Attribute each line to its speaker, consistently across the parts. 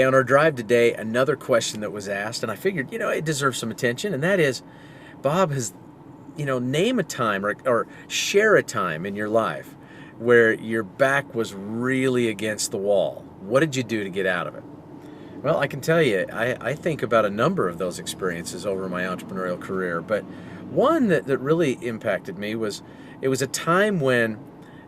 Speaker 1: Hey, on our drive today, another question that was asked, and I figured, it deserves some attention, and that is, Bob, name a time or share a time in your life where your back was really against the wall. What did you do to get out of it? Well, I can tell you, I think about a number of those experiences over my entrepreneurial career, but one that really impacted me was, it was a time when,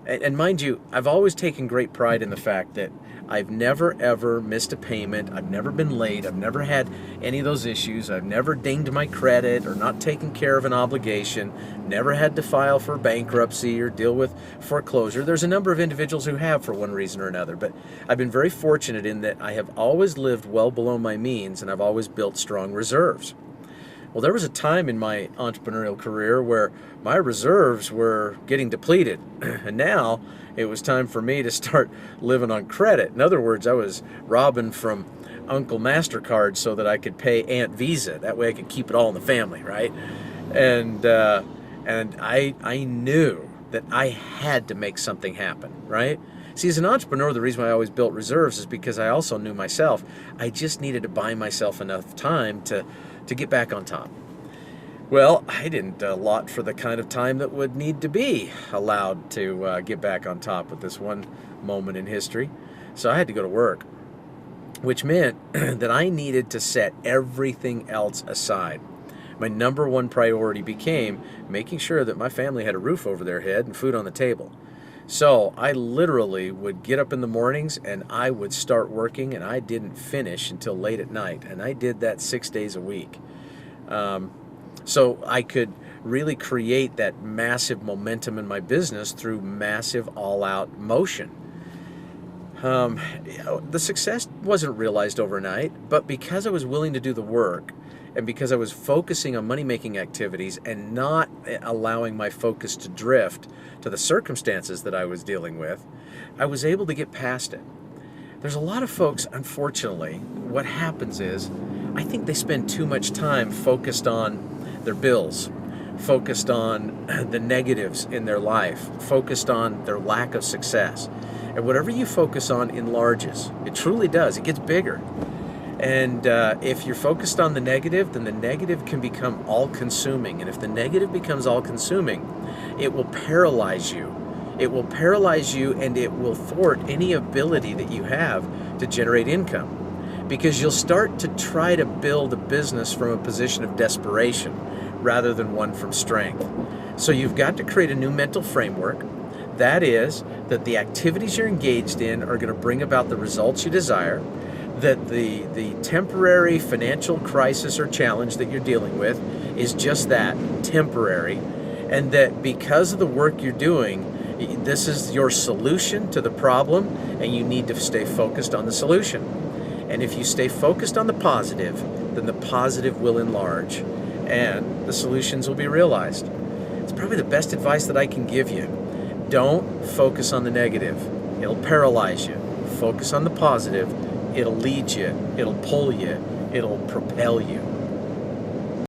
Speaker 1: and mind you, I've always taken great pride in the fact that I've never ever missed a payment. I've never been late. I've never had any of those issues. I've never dinged my credit or not taken care of an obligation. Never had to file for bankruptcy or deal with foreclosure. There's a number of individuals who have for one reason or another, but I've been very fortunate in that I have always lived well below my means and I've always built strong reserves. Well, there was a time in my entrepreneurial career where my reserves were getting depleted, and now it was time for me to start living on credit. In other words, I was robbing from Uncle MasterCard so that I could pay Aunt Visa. That way I could keep it all in the family, right? And I knew that I had to make something happen, right? See, as an entrepreneur, the reason why I always built reserves is because I also knew myself. I just needed to buy myself enough time to get back on top. Well, I didn't allot for the kind of time that would need to be allowed to get back on top with this one moment in history. So I had to go to work, which meant that I needed to set everything else aside. My number one priority became making sure that my family had a roof over their head and food on the table. So I literally would get up in the mornings and I would start working, and I didn't finish until late at night, and I did that 6 days a week. So I could really create that massive momentum in my business through massive all-out motion. The success wasn't realized overnight, but because I was willing to do the work, and because I was focusing on money-making activities and not allowing my focus to drift to the circumstances that I was dealing with, I was able to get past it. There's a lot of folks, unfortunately, what happens is, I think they spend too much time focused on their bills, focused on the negatives in their life, focused on their lack of success. And whatever you focus on enlarges. It truly does. It gets bigger. And if you're focused on the negative, then the negative can become all-consuming. And if the negative becomes all-consuming, it will paralyze you. It will paralyze you, and it will thwart any ability that you have to generate income. Because you'll start to try to build a business from a position of desperation rather than one from strength. So you've got to create a new mental framework. That is, that the activities you're engaged in are going to bring about the results you desire, that the temporary financial crisis or challenge that you're dealing with is just that, temporary, and that because of the work you're doing, this is your solution to the problem, and you need to stay focused on the solution. And if you stay focused on the positive, then the positive will enlarge, and the solutions will be realized. It's probably the best advice that I can give you. Don't focus on the negative. It'll paralyze you. Focus on the positive. It'll lead you, it'll pull you, it'll propel you.